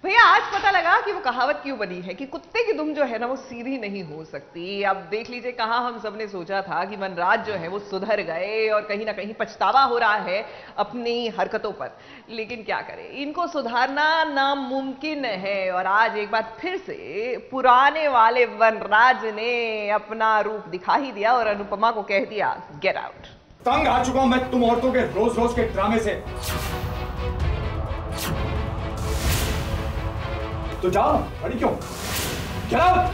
भैया आज पता लगा कि वो कहावत क्यों बनी है कि कुत्ते की दुम जो है ना वो सीधी नहीं हो सकती। अब देख लीजिए कहाँ हम सबने सोचा था कि वनराज जो है वो सुधर गए और कहीं ना कहीं पछतावा हो रहा है अपनी हरकतों पर, लेकिन क्या करें, इनको सुधारना नामुमकिन है। और आज एक बार फिर से पुराने वाले वनराज ने अपना रूप दिखा ही दिया और अनुपमा को कह दिया गेट आउट। तंग आ चुका हूं मैं तुम औरतों के रोज रोज के ड्रामे से। तो जाओ, खड़ी क्यों? Get out!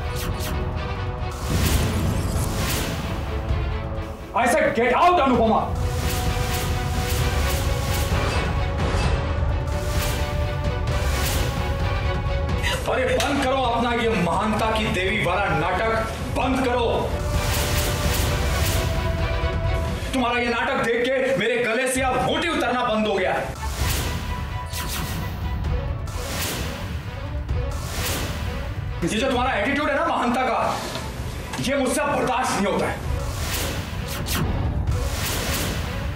I said get out, Anupama. अरे बंद करो अपना ये महानता की देवी वाला नाटक, बंद करो। तुम्हारा ये नाटक देख के मेरे गले से अब मोटी उतरना बंद हो गया है। ये जो तुम्हारा एटीट्यूड है ना महानता का, ये मुझसे बर्दाश्त नहीं होता है।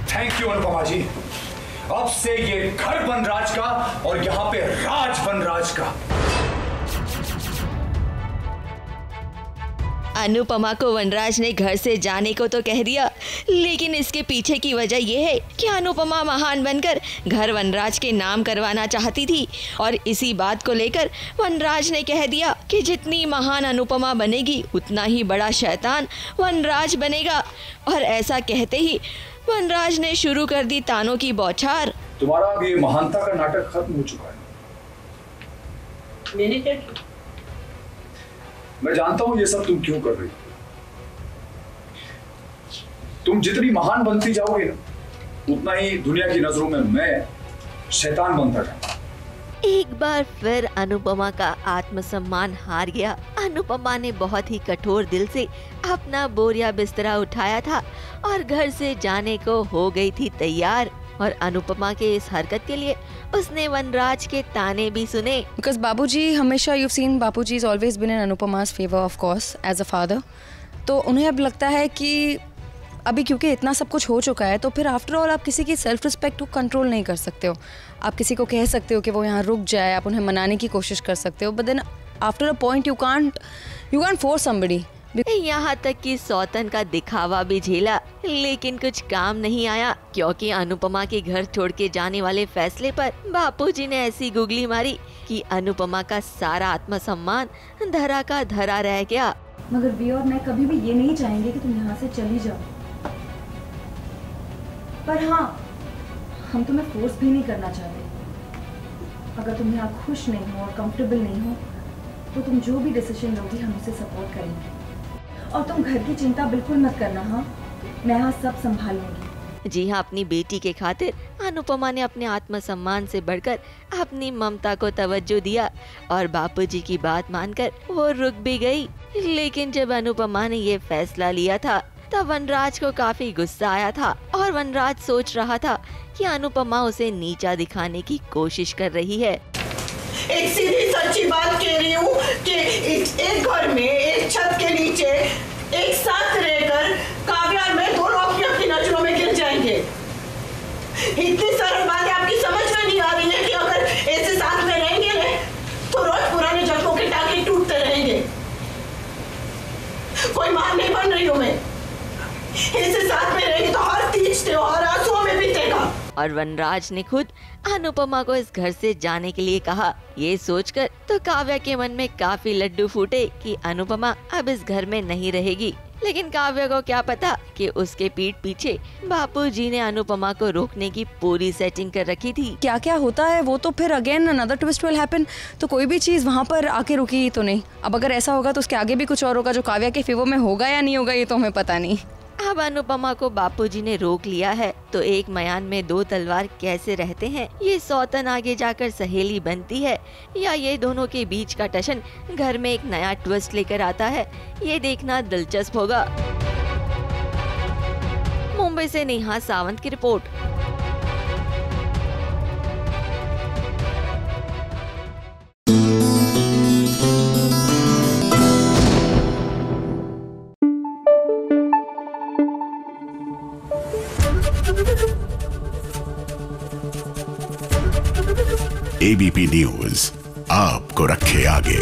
थैंक यू अनुपमा जी। अब से ये घर वनराज का और यहां पे राज वनराज का। अनुपमा को वनराज ने घर से जाने को तो कह दिया, लेकिन इसके पीछे की वजह यह है कि अनुपमा महान बनकर घर वनराज के नाम करवाना चाहती थी। और इसी बात को लेकर वनराज ने कह दिया कि जितनी महान अनुपमा बनेगी उतना ही बड़ा शैतान वनराज बनेगा। और ऐसा कहते ही वनराज ने शुरू कर दी तानों की बौछार। तुम्हारा ये महानता का नाटक खत्म हो चुका है। मैंने क्या किया? मैं जानता हूं ये सब तुम क्यों कर रही हो। तुम जितनी महान बनती जाओगे ना, उतना ही दुनिया की नजरों में मैं शैतान बनता जाऊंगा। एक बार फिर अनुपमा का आत्मसम्मान हार गया। अनुपमा ने बहुत ही कठोर दिल से अपना बोरिया बिस्तरा उठाया था और घर से जाने को हो गई थी तैयार। और अनुपमा के इस हरकत के लिए उसने वनराज के ताने भी सुने। Because बाबूजी हमेशा you've seen बाबूजी is always been in अनुपमा's favor of course as a father। तो उन्हें अब लगता है कि अभी क्योंकि इतना सब कुछ हो चुका है तो फिर आफ्टर ऑल आप किसी की सेल्फ रिस्पेक्ट को कंट्रोल नहीं कर सकते हो। आप किसी को कह सकते हो कि वो यहाँ रुक जाए, आप उन्हें मनाने की कोशिश कर सकते हो, but then after a point you can't force somebody. यहाँ तक कि सौतन का दिखावा भी झेला, लेकिन कुछ काम नहीं आया, क्योंकि अनुपमा के घर छोड़ के जाने वाले फैसले पर बापूजी ने ऐसी गुगली मारी कि अनुपमा का सारा आत्मसम्मान धरा का धरा रह गया। मगर वी और मैं कभी भी ये नहीं चाहेंगे कि तुम यहाँ से चली जाओ, पर हाँ हम तुम्हें फोर्स भी नहीं करना चाहते। अगर तुम यहाँ खुश नहीं हो और कंफर्टेबल नहीं हो तो तुम जो भी डिसीजन लोगी हम उसे सपोर्ट करेंगे। और तुम घर की चिंता बिल्कुल मत करना, हाँ मैं यहाँ सब संभाल लूंगी। जी हाँ, अपनी बेटी के खातिर अनुपमा ने अपने आत्मसम्मान से बढ़कर अपनी ममता को तवज्जो दिया और बापूजी की बात मानकर वो रुक भी गई। लेकिन जब अनुपमा ने ये फैसला लिया था तब वनराज को काफी गुस्सा आया था और वनराज सोच रहा था कि अनुपमा उसे नीचा दिखाने की कोशिश कर रही है। एक सीधी सच्ची बात कह रही हूँ कि एक घर में एक छत के नीचे एक साथ रहकर काव्या और मैं दोनों अपनी नजरों में गिर जाएंगे। इतनी सरल बातें आपकी समझ में नहीं आ रही है कि अगर ऐसे साथ में रहेंगे ना तो रोज पुराने जख्मों के टाके टूटते रहेंगे। कोई मान नहीं बन रही हूँ मैं। ऐसे साथ में रहेंगे तो हर तीज त्योहार आंसुओं में बीतेगा। और वनराज ने खुद अनुपमा को इस घर से जाने के लिए कहा। ये सोचकर तो काव्या के मन में काफी लड्डू फूटे कि अनुपमा अब इस घर में नहीं रहेगी। लेकिन काव्या को क्या पता कि उसके पीठ पीछे बापूजी ने अनुपमा को रोकने की पूरी सेटिंग कर रखी थी। क्या क्या होता है वो तो फिर again another twist will happen. तो कोई भी चीज़ वहाँ पर आके रुकी तो नहीं। अब अगर ऐसा होगा तो उसके आगे भी कुछ और होगा जो काव्या के फेवर में होगा या नहीं होगा ये तो हमें पता नहीं। अब अनुपमा को बापूजी ने रोक लिया है तो एक मयान में दो तलवार कैसे रहते हैं, ये सौतन आगे जाकर सहेली बनती है या ये दोनों के बीच का टशन घर में एक नया ट्विस्ट लेकर आता है, ये देखना दिलचस्प होगा। मुंबई से नेहा सावंत की रिपोर्ट। ABP News, आपको रखे आगे।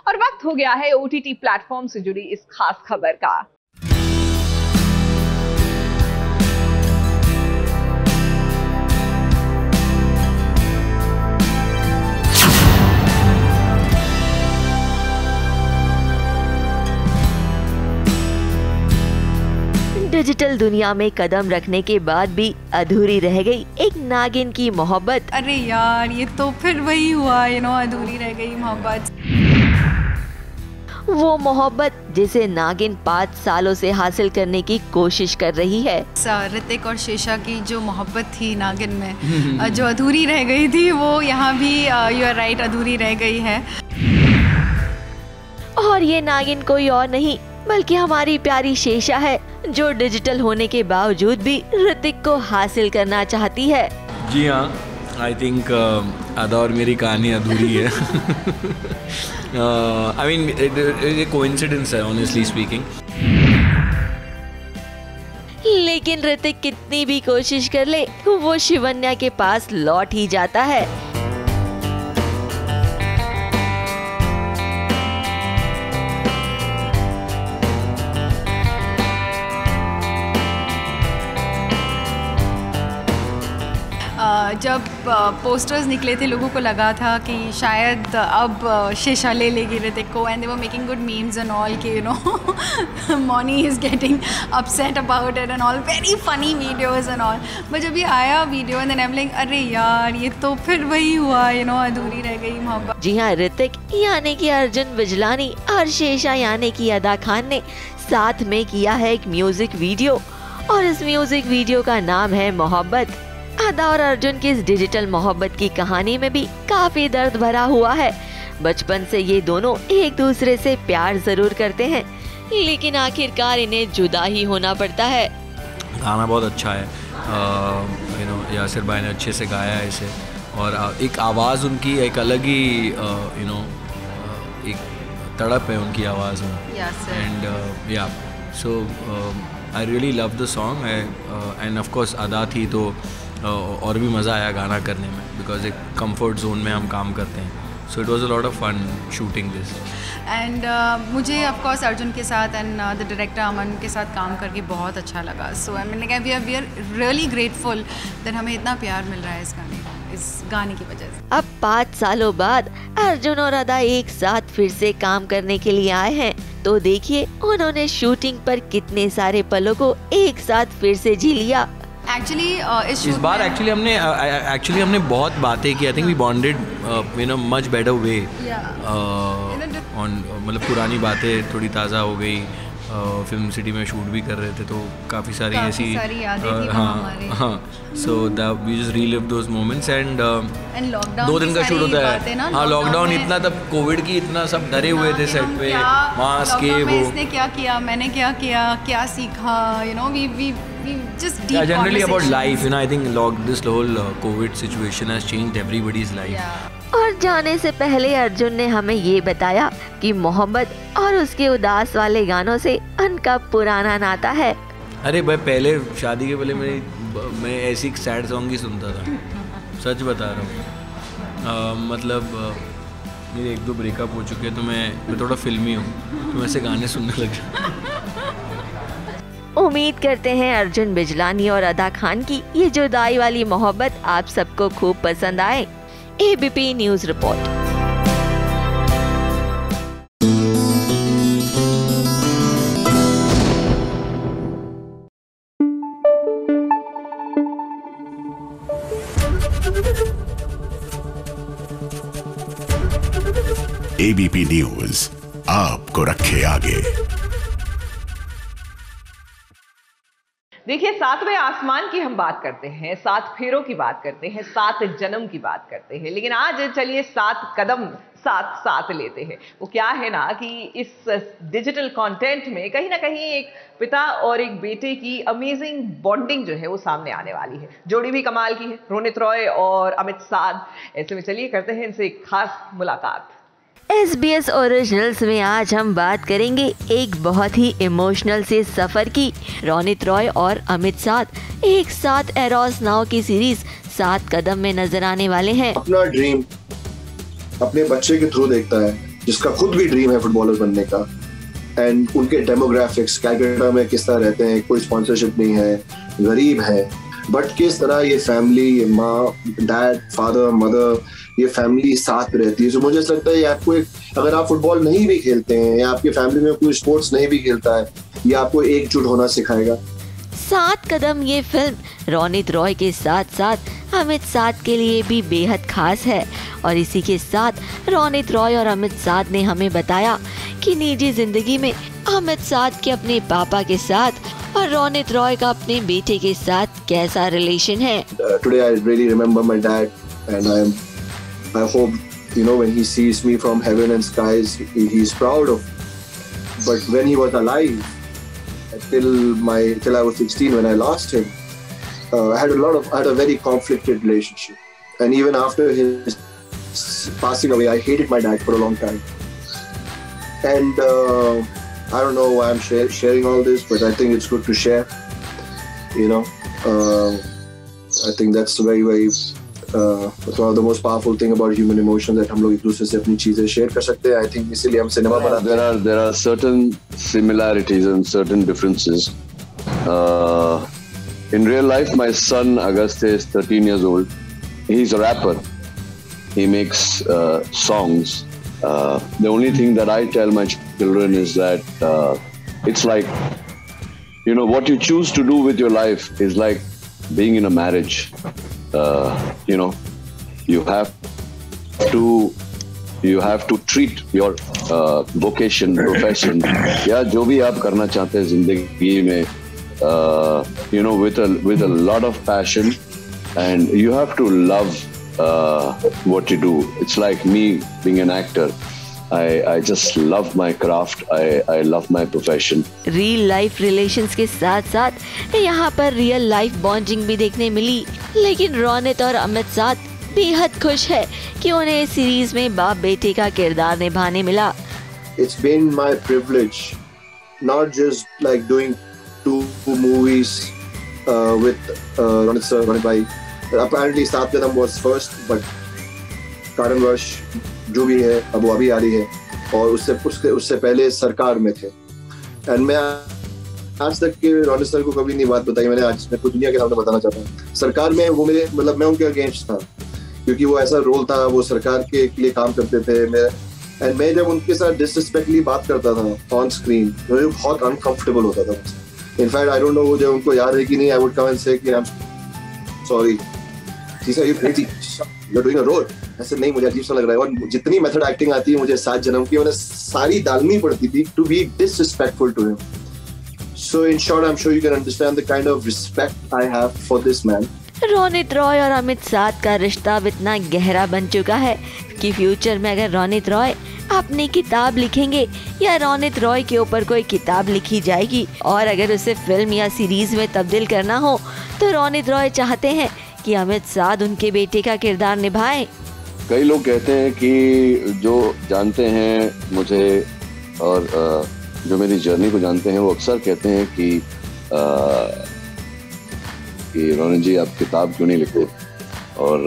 और वक्त हो गया है OTT प्लेटफॉर्म से जुड़ी इस खास खबर का। डिजिटल दुनिया में कदम रखने के बाद भी अधूरी रह गई एक नागिन की मोहब्बत। अरे यार, ये तो फिर वही हुआ, अधूरी रह गई मोहब्बत। वो मोहब्बत जिसे नागिन 5 सालों से हासिल करने की कोशिश कर रही है। ऋतिक और शेषा की जो मोहब्बत थी नागिन में, जो अधूरी रह गई थी, वो यहाँ भी यू आर राइट अधूरी रह गई है। और ये नागिन कोई और नहीं बल्कि हमारी प्यारी शेषा है, जो डिजिटल होने के बावजूद भी ऋतिक को हासिल करना चाहती है। जी हाँ, आई थिंक अदा और मेरी कहानी अधूरी है। आई मीन ये कोइंसिडेंस है, ऑनेस्टली स्पीकिंग। लेकिन ऋतिक कितनी भी कोशिश कर ले, वो शिवन्या के पास लौट ही जाता है। जब पोस्टर्स निकले थे, लोगों को लगा था कि शायद अब शेषा ले लेगी ऋतिक को, and they were making good memes and all कि Mouni is getting upset about it and all, very funny videos and all. But जब ये आया video and then I am like, अरे यार, ये तो फिर वही हुआ, अधूरी रह गई मोहब्बत। जी हाँ, ऋतिक यानी कि अर्जुन बिजलानी और शेषा यानी कि अदा खान ने साथ में किया है एक म्यूजिक वीडियो, और इस म्यूजिक वीडियो का नाम है मोहब्बत। अदा और अर्जुन की इस डिजिटल मोहब्बत की कहानी में भी काफी दर्द भरा हुआ है। बचपन से ये दोनों एक दूसरे से प्यार जरूर करते हैं, लेकिन आखिरकार इन्हें जुदा ही होना पड़ता है। गाना बहुत अच्छा है, यासिर भाई ने अच्छे से गाया है इसे, और एक आवाज़ उनकी एक अलग ही एक तड़प है उनकी आवाज़ में। एंड या so I really love the song, and of course Ada थी तो और भी मज़ा आया गाना करने में, बिकॉज एक कंफर्ट जोन में हम काम करते हैं। So it was a lot of fun shooting this. And मुझे ऑफ कोर्स अर्जुन के साथ एंड द डायरेक्टर अमन के साथ काम करके बहुत अच्छा लगा। So I mean we are really grateful that हमें इतना प्यार मिल रहा है इस गाने की वजह से। अब 5 सालों बाद अर्जुन और अदा एक साथ फिर से काम करने के लिए आए हैं, तो देखिए उन्होंने शूटिंग पर कितने सारे पलों को एक साथ फिर से जी लिया। एक्चुअली इस बार एक्चुअली हमने बहुत बातें की। I think we bonded in a much better way on, मतलब पुरानी बातें थोड़ी ताज़ा हो गई। फिल्म सिटी में शूट भी कर रहे थे, तो काफ़ी सारी ऐसी हाँ, so we just relive those moments. And 2 दिन का शूट होता है। हाँ, लॉकडाउन इतना, तब कोविड की इतना सब डरे हुए थे सेट पे, मास्क के वो। इसने क्या किया, मैंने क्या किया, क्या सीखा, we just deep generally about conversations. life, I think this whole COVID situation has changed everybody's life. और जाने से पहले अर्जुन ने हमें ये बताया कि मोहब्बत और उसके उदास वाले गानों से उनका पुराना नाता है। अरे भाई, पहले शादी के पहले मैं ऐसी सैड सॉन्ग ही सुनता था, सच बता रहा हूँ। मतलब मेरे 1-2 ब्रेकअप हो चुके हैं, तो मैं थोड़ा फिल्मी हूँ, तो मैं ऐसे गाने सुनने लग गया। उम्मीद करते हैं अर्जुन बिजलानी और अदा खान की ये जुदाई वाली मोहब्बत आप सबको खूब पसंद आए। ABP news report. ABP news आपको रखे आगे। देखिए, 7वें आसमान की हम बात करते हैं, 7 फेरों की बात करते हैं, 7 जन्म की बात करते हैं, लेकिन आज चलिए 7 कदम साथ लेते हैं। वो क्या है ना कि इस डिजिटल कंटेंट में कहीं ना कहीं एक पिता और एक बेटे की अमेजिंग बॉन्डिंग जो है वो सामने आने वाली है। जोड़ी भी कमाल की है, रोनित रॉय और अमित साध। ऐसे में चलिए करते हैं इनसे एक खास मुलाकात। SBS ओरिजिनल्स में आज हम बात करेंगे एक बहुत ही इमोशनल से सफर की। रोनित रॉय और अमित साध एक साथ एरोस नाउ की सीरीज 7 कदम में नजर आने वाले हैं। अपना ड्रीम अपने बच्चे के थ्रू देखता है, जिसका खुद भी ड्रीम है फुटबॉलर बनने का, एंड उनके डेमोग्राफिक्स कैलकाटा में किस तरह रहते हैं, कोई स्पॉन्सरशिप नहीं है, गरीब है, बट किस तरह ये फैमिली, माँ, डैड, फादर, मदर, ये फैमिली साथ रहती है। तो मुझे लगता है आपको अगर आप फुटबॉल नहीं भी खेलते हैं या आपकी फैमिली में कोई स्पोर्ट्स नहीं भी खेलता है, ये आपको एकजुट होना सिखाएगा। 7 कदम ये फिल्म रोनित रॉय के साथ साथ अमित साध के लिए भी बेहद खास है। और इसी के साथ रोनित रॉय और अमित साध ने हमें बताया कि निजी जिंदगी में अमित साध के अपने पापा के साथ और रोनित रॉय का अपने बेटे के साथ कैसा रिलेशन है। Today I really remember my dad, and I hope, you know, when he sees me from heaven and skies, he's proud of. But when he was alive, till I was 16, when I lost him, I had a very conflicted relationship, and even after his passing away, I hated my dad for a long time. And I don't know why I'm sharing all this, but I think it's good to share. You know, I think that's very, very one of the most powerful thing about human emotions, that हम लोग एक दूसरे से अपनी चीजें share कर सकते हैं। I think इसीलिए हम सिनेमा बनाते हैं। There are certain similarities and certain differences. In real life, my son Agastya is 13 years old. He's a rapper. He makes songs. The only thing that I tell my children is that it's like, you know, what you choose to do with your life is like being in a marriage. You know, you have to treat your vocation, profession, या जो भी आप करना चाहते हैं जिंदगी में, you know, with a lot of passion, and you have to love what you do. It's like me being an actor. I just love my craft. I love my profession. Real life relations के साथ साथ यहाँ पर real life bonding भी देखने मिली। लेकिन रोनित और अमित साध बेहद खुश है कि उन्हें इस सीरीज में बाप बेटे का किरदार निभाने मिला। It's been my privilege, not just like doing 2 movies with Ronit bhai. Apparently 7 Kadam was first, but कारणवश जो भी है अब वो अभी आ रही है, और उससे पहले सरकार में थे। एंड मैं आज तक के रोनित सर को कभी नहीं बात बताई मैंने, आज मैं पूरी दुनिया के सामने बताना चाहता हूँ। सरकार में वो मेरे मतलब मैं उनके अगेंस्ट था, क्योंकि वो ऐसा रोल था, वो सरकार के लिए काम करते थे। मैं जब उनके साथ डिसरिस्पेक्टली बात करता था ऑन स्क्रीन, मुझे बहुत अनकंफर्टेबल होता था। इनफैक्ट आई डोंट नो जब उनको याद है कि नहीं, I would come and say कि I am sorry, you crazy, you are doing a role. ऐसे नहीं, मुझे अजीब सा लग रहा है। और जितनी मेथड एक्टिंग आती है मुझे 7 जन्म की, उन्हें सारी डालनी पड़ती थी to be disrespectful to him. So in short I am sure you can understand the kind of respect I have for this man. Ronit Roy और अमित साध का रिश्ता अब इतना गहरा बन चुका है कि फ्यूचर में अगर रोनित रॉय अपनी किताब लिखेंगे या रोनित रॉय के ऊपर कोई किताब लिखी जाएगी और अगर उसे फिल्म या सीरीज में तब्दील करना हो, तो रोनित रॉय चाहते हैं कि अमित साध उनके बेटे का किरदार निभाएं। कई लोग कहते हैं कि जो जानते हैं मुझे और जो मेरी जर्नी को जानते हैं, वो अक्सर कहते हैं कि रोनित जी आप किताब क्यों नहीं लिखते। और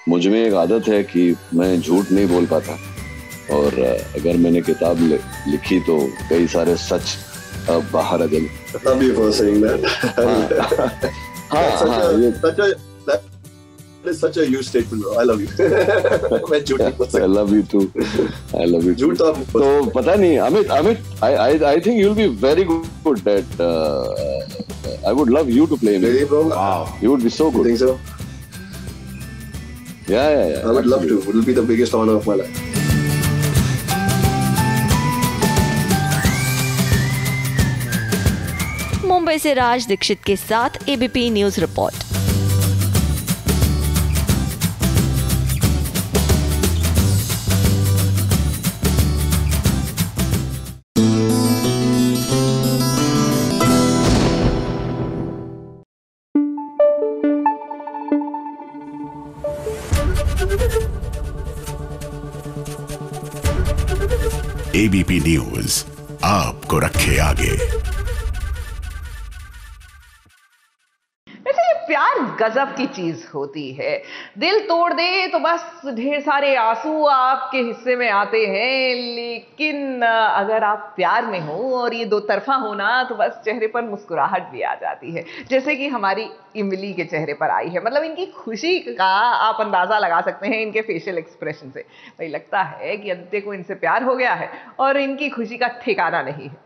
मुझ में एक आदत है कि मैं झूठ नहीं बोल पाता, और अगर मैंने किताब लिखी तो कई सारे सच बाहर आ जाए। It's such a you statement, bro. I love you. मैं झूठ नहीं बोल सकता। I love you too. I love you. झूठ तो पता नहीं, Amit, I think you'll be very good at. I would love you to play me. Really, bro? Wow. You would be so good. You think so? Yeah. I would love to. It will be the biggest honor of my life. Mumbai से राज दीक्षित के साथ ABP news report. ABP news आपको रखे आगे। प्यार गजब की चीज होती है, दिल तोड़ दे तो बस ढेर सारे आंसू आपके हिस्से में आते हैं, लेकिन अगर आप प्यार में हो और ये दो तरफा होना तो बस चेहरे पर मुस्कुराहट भी आ जाती है, जैसे कि हमारी इमली के चेहरे पर आई है। मतलब इनकी खुशी का आप अंदाजा लगा सकते हैं इनके फेशियल एक्सप्रेशन से। भाई लगता है कि आदित्य को इनसे प्यार हो गया है और इनकी खुशी का ठिकाना नहीं है।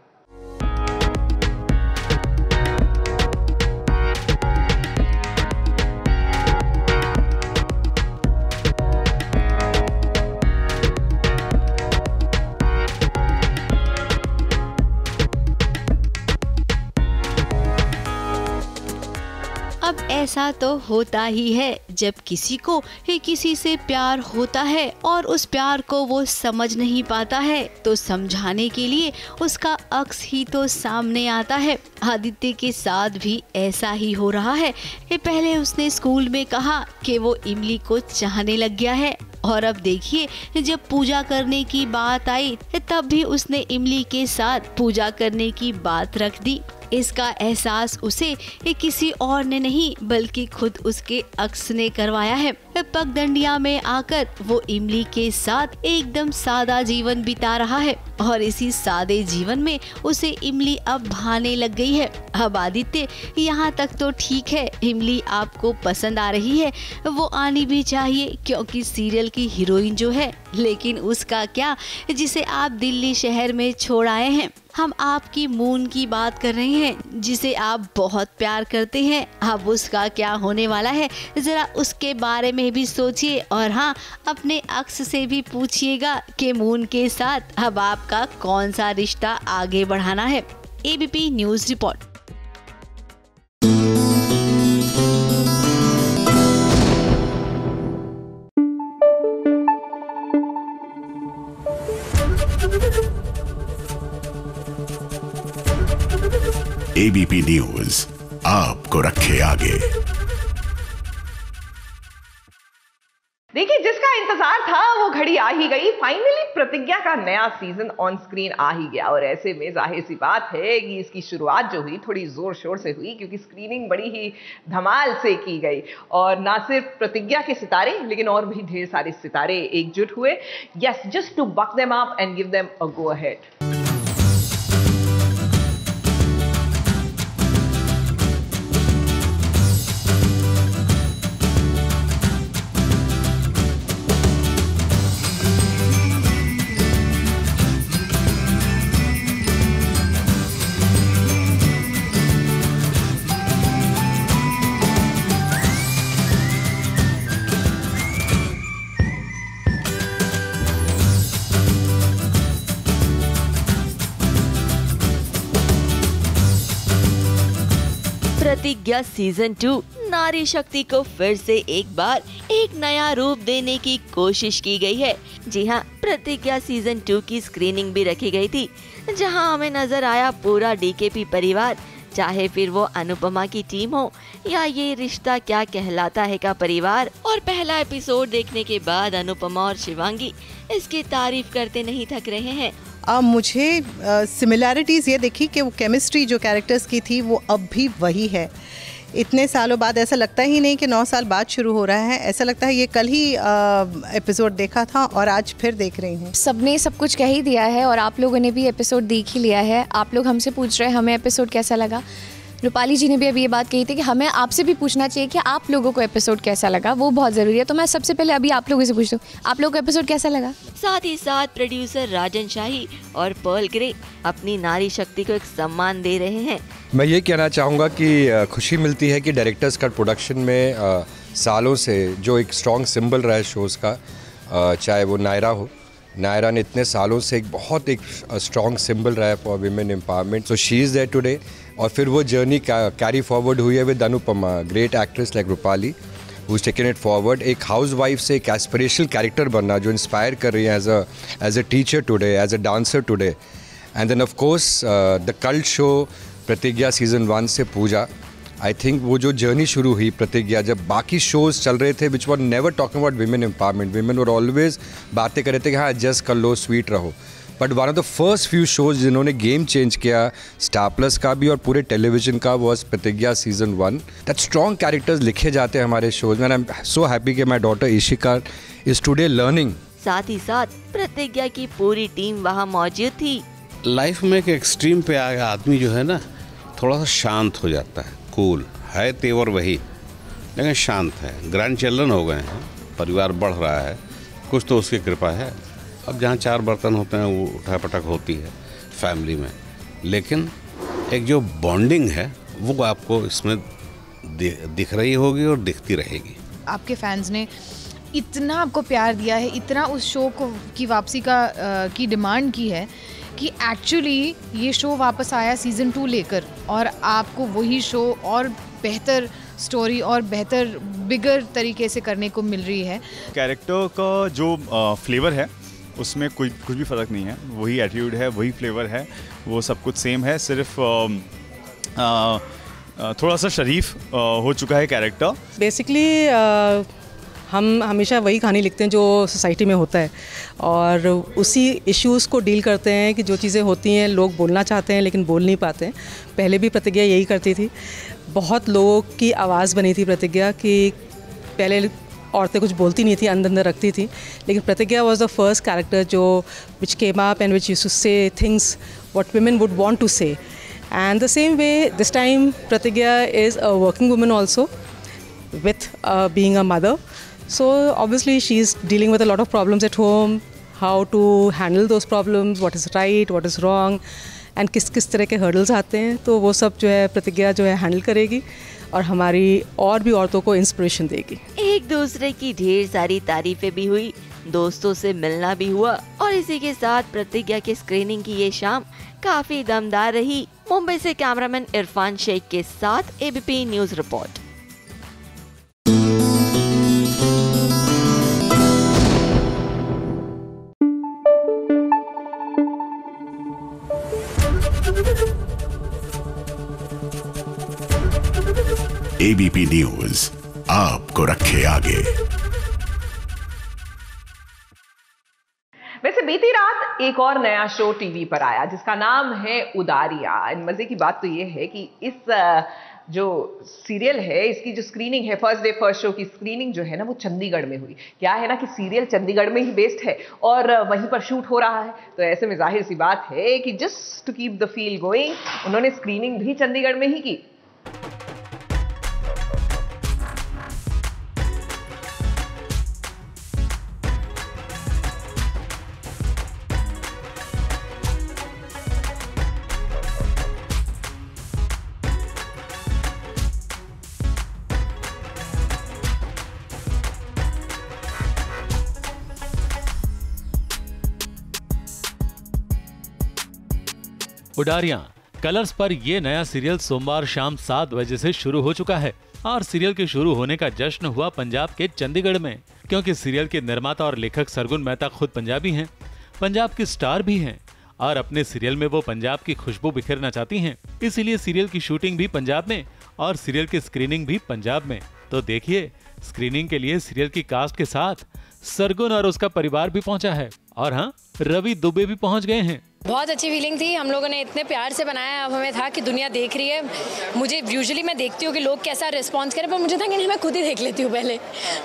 अब ऐसा तो होता ही है जब किसी को किसी से प्यार होता है और उस प्यार को वो समझ नहीं पाता है तो समझाने के लिए उसका अक्स ही तो सामने आता है। आदित्य के साथ भी ऐसा ही हो रहा है। पहले उसने स्कूल में कहा कि वो इमली को चाहने लग गया है और अब देखिए जब पूजा करने की बात आई तब भी उसने इमली के साथ पूजा करने की बात रख दी। इसका एहसास उसे किसी और ने नहीं बल्कि खुद उसके अक्स ने करवाया है। पगडंडिया में आकर वो इमली के साथ एकदम सादा जीवन बिता रहा है और इसी सादे जीवन में उसे इमली अब भाने लग गई है। अब आदित्य यहाँ तक तो ठीक है, इमली आपको पसंद आ रही है, वो आनी भी चाहिए क्योंकि सीरियल की हीरोइन जो है, लेकिन उसका क्या जिसे आप दिल्ली शहर में छोड़ आए हैं। हम आपकी मून की बात कर रहे हैं जिसे आप बहुत प्यार करते हैं। अब उसका क्या होने वाला है जरा उसके बारे में भी सोचिए और हाँ अपने अक्स से भी पूछिएगा कि मून के साथ अब आपका कौन सा रिश्ता आगे बढ़ाना है। ABP news report. ABP news आपको रखे आगे। देखिए जिसका इंतजार था वो घड़ी आ ही गई। फाइनली प्रतिज्ञा का नया सीजन ऑन स्क्रीन आ ही गया और ऐसे में जाहिर सी बात है कि इसकी शुरुआत जो हुई थोड़ी जोर शोर से हुई क्योंकि स्क्रीनिंग बड़ी ही धमाल से की गई और ना सिर्फ प्रतिज्ञा के सितारे लेकिन और भी ढेर सारे सितारे एकजुट हुए, yes, just to buck them up and give them a go ahead. Pratigya season 2 नारी शक्ति को फिर से एक बार एक नया रूप देने की कोशिश की गई है। जी हाँ, प्रतिज्ञा सीजन 2 की स्क्रीनिंग भी रखी गई थी जहां हमें नजर आया पूरा डीकेपी परिवार, चाहे फिर वो अनुपमा की टीम हो या ये रिश्ता क्या कहलाता है का परिवार। और पहला एपिसोड देखने के बाद अनुपमा और शिवांगी इसकी तारीफ करते नहीं थक रहे हैं। मुझे सिमिलैरिटीज़ ये दिखी कि वो केमिस्ट्री जो कैरेक्टर्स की थी वो अब भी वही है। इतने सालों बाद ऐसा लगता ही नहीं कि 9 साल बाद शुरू हो रहा है, ऐसा लगता है ये कल ही एपिसोड देखा था और आज फिर देख रही हूँ। सबने सब कुछ कह ही दिया है और आप लोगों ने भी एपिसोड देख ही लिया है। आप लोग हमसे पूछ रहे हैं हमें एपिसोड कैसा लगा। रूपाली जी ने भी अभी ये बात कही थी कि हमें आपसे भी पूछना चाहिए कि आप लोगों को एपिसोड कैसा लगा, वो बहुत ज़रूरी है। तो मैं सबसे पहले अभी आप लोगों से पूछती हूँ, आप लोगों को एपिसोड कैसा लगा। साथ ही साथ प्रोड्यूसर राजन शाही और पर्ल ग्रे अपनी नारी शक्ति को एक सम्मान दे रहे हैं। मैं ये कहना चाहूँगा कि खुशी मिलती है कि डायरेक्टर्स का प्रोडक्शन में सालों से जो एक स्ट्रॉन्ग सिंबल रहा है शोज़ का, चाहे वो नायरा हो, नायरा ने इतने सालों से एक स्ट्रॉन्ग सिंबल रहा है for women empowerment, so she is there today. और फिर वो जर्नी कैरी फॉरवर्ड हुई है with Anupama, great actress like Rupali who's taken it forward। एक हाउस वाइफ से एक एस्पिरेशनल कैरेक्टर बनना जो इंस्पायर कर रही है as a teacher today, as a dancer today. And then of course the cult show Pratigya season 1 से पूजा। आई थिंक वो जो जर्नी शुरू हुई प्रतिज्ञा, जब बाकी शोज़ चल रहे थे which were never talking about women empowerment, women were always बातें कर रहे थे कि हाँ एडजस्ट कर लो, स्वीट रहो, but one of the first few shows जिन्होंने गेम चेंज किया स्टार प्लस का भी और पूरे टेलीविजन का वॉज प्रतिज्ञा सीजन 1. दैट स्ट्रॉन्ग कैरेक्टर्स लिखे जाते हैं हमारे शोज में. आई एम सो हैप्पी कि my daughter Ishika is today learning. साथ ही साथ प्रतिज्ञा की पूरी टीम वहाँ मौजूद थी. लाइफ में एक एक्सट्रीम पे आ गया आदमी जो है ना, थोड़ा सा शांत हो जाता है. कूल है तेवर वही, लेकिन शांत है. ग्रैंड चिल्ड्रन हो गए हैं, परिवार बढ़ रहा है, कुछ तो उसकी कृपा है. अब जहाँ 4 बर्तन होते हैं वो उठा-पटक होती है फैमिली में, लेकिन एक जो बॉन्डिंग है वो आपको इसमें दिख रही होगी और दिखती रहेगी. आपके फैंस ने इतना आपको प्यार दिया है, इतना उस शो को की वापसी की डिमांड की है कि एक्चुअली ये शो वापस आया सीज़न 2 लेकर, और आपको वही शो और बेहतर स्टोरी और बेहतर बिगर तरीके से करने को मिल रही है. कैरेक्टर का जो फ्लेवर है उसमें कुछ भी फ़र्क नहीं है. वही एटीट्यूड है, वही फ्लेवर है, वो सब कुछ सेम है. सिर्फ थोड़ा सा शरीफ हो चुका है कैरेक्टर. बेसिकली हम हमेशा वही कहानी लिखते हैं जो सोसाइटी में होता है, और उसी इश्यूज़ को डील करते हैं कि जो चीज़ें होती हैं लोग बोलना चाहते हैं लेकिन बोल नहीं पाते हैं. पहले भी प्रतिज्ञा यही करती थी. बहुत लोगों की आवाज़ बनी थी प्रतिज्ञा कि पहले औरतें कुछ बोलती नहीं थी, अंदर रखती थी, लेकिन प्रतिज्ञा वॉज द फर्स्ट कैरेक्टर जो which came up and which used to say things what women would want to say. And the same way this time Pratigya is a working woman also, with being a mother. So obviously she's dealing with a lot of problems at home, how to handle those problems, what is right, what is wrong, and किस तरह के hurdles आते हैं. तो वो सब जो है प्रतिज्ञा जो है हैंडल करेगी और हमारी और भी औरतों को इंस्पिरेशन देगी. एक दूसरे की ढेर सारी तारीफें भी हुई, दोस्तों से मिलना भी हुआ, और इसी के साथ प्रतिज्ञा की स्क्रीनिंग की ये शाम काफी दमदार रही. मुंबई से कैमरामैन इरफान शेख के साथ ABP news report. ABP news आपको रखे आगे. वैसे बीती रात एक और नया शो टीवी पर आया जिसका नाम है उदारिया. मजे की बात तो ये है कि इस जो सीरियल है इसकी जो स्क्रीनिंग है, फर्स्ट डे फर्स्ट शो की स्क्रीनिंग जो है ना वो चंडीगढ़ में हुई. क्या है ना कि सीरियल चंडीगढ़ में ही बेस्ड है और वहीं पर शूट हो रहा है, तो ऐसे में जाहिर सी बात है कि just to keep the feel going उन्होंने स्क्रीनिंग भी चंडीगढ़ में ही की. उडारियां कलर्स पर ये नया सीरियल सोमवार शाम 7 बजे से शुरू हो चुका है, और सीरियल के शुरू होने का जश्न हुआ पंजाब के चंडीगढ़ में, क्योंकि सीरियल के निर्माता और लेखक सरगुन मेहता खुद पंजाबी हैं, पंजाब की स्टार भी हैं, और अपने सीरियल में वो पंजाब की खुशबू बिखेरना चाहती हैं. इसीलिए सीरियल की शूटिंग भी पंजाब में और सीरियल की स्क्रीनिंग भी पंजाब में. तो देखिए, स्क्रीनिंग के लिए सीरियल की कास्ट के साथ सरगुन और उसका परिवार भी पहुंचा है, और हाँ, रवि दुबे भी पहुंच गए हैं. बहुत अच्छी फीलिंग थी. हम लोगों ने इतने प्यार से बनाया, अब हमें था कि दुनिया देख रही है. मुझे यूजुअली मैं देखती हूँ कि लोग कैसा रिस्पॉन्स करें, पर मुझे था कि नहीं, मैं खुद ही देख लेती हूँ पहले.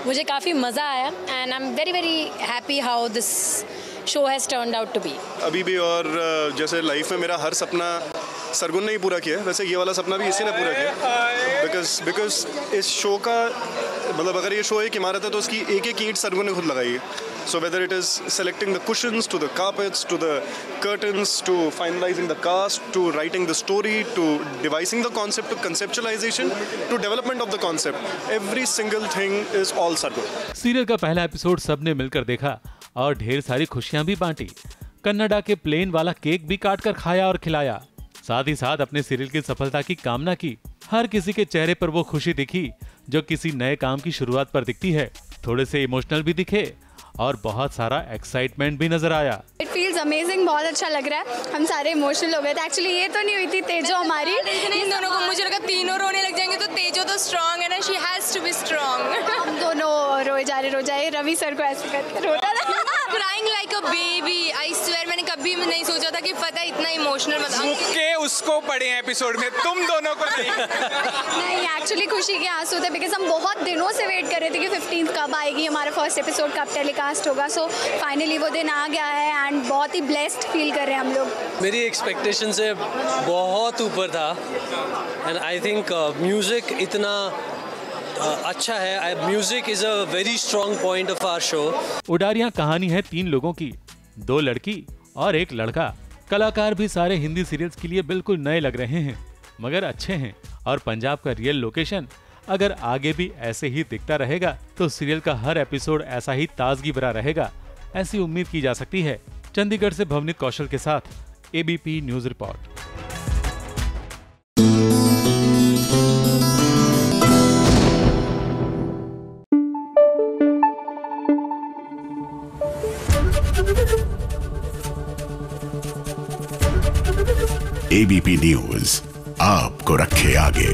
मुझे काफ़ी मज़ा आया and I am very very happy how this show has turned out to be. अभी भी और जैसे लाइफ में मेरा हर सपना सरगुन ने ही पूरा किया है, वैसे ये वाला सपना भी इसी ने पूरा किया. बिकॉज इस शो का मतलब अगर ये शो एक इमारत है तो उसकी एक एक ईंट सरगुन ने खुद लगाई है. So whether it is selecting the cushions, to the carpets, to the curtains, to finalizing the cast, to writing the story, to devising the concept, to conceptualization, to development of the concept, every single thing is all Sargun. Serial का पहला episode सबने मिलकर देखा और ढेर सारी खुशियां भी बांटी. कन्नडा के प्लेन वाला केक भी काट कर खाया और खिलाया. साथ ही साथ अपने सीरियल की सफलता की कामना की. हर किसी के चेहरे पर वो खुशी दिखी जो किसी नए काम की शुरुआत पर दिखती है. थोड़े से इमोशनल भी दिखे और बहुत सारा एक्साइटमेंट भी नजर आया. इट फील्स अमेजिंग, बहुत अच्छा लग रहा है. हम सारे इमोशनल हो गए थे. एक्चुअली ये तो नहीं हुई थी तेजो हमारी, इन दोनों को मुझे लगा तीनों रोने लग जाएंगे, तो तेजो तो स्ट्रांग है ना, she has to be strong. हम दोनों रोए जा रहे. रवि सर को ऐसे करके रोता था. crying like a baby. I swear मैंने कभी नहीं सोचा था कि फतेह इतना इमोशनल के उसको पढ़े हैं एपिसोड में, तुम दोनों को नहीं। नहीं, एक्चुअली खुशी के आंसू थे बिकॉज हम बहुत दिनों से वेट कर रहे थे कि 15th कब आएगी, हमारा फर्स्ट एपिसोड कब टेलीकास्ट होगा। सो फाइनली वो दिन आ गया है एंड बहुत ही ब्लेस्ड फील कर रहे हैं हम लोग। मेरी एक्सपेक्टेशन से बहुत ऊपर था एंड आई थिंक म्यूजिक इतना अच्छा है। Music is a very strong point of our show. Udaariyaan कहानी है 3 लोगों की, 2 लड़की और 1 लड़का। कलाकार भी सारे हिंदी सीरियल्स के लिए बिल्कुल नए लग रहे हैं मगर अच्छे हैं। और पंजाब का रियल लोकेशन अगर आगे भी ऐसे ही दिखता रहेगा तो सीरियल का हर एपिसोड ऐसा ही ताजगी भरा रहेगा, ऐसी उम्मीद की जा सकती है। चंडीगढ़ से भवनीत कौशल के साथ ABP news report. ABP news आपको रखे आगे।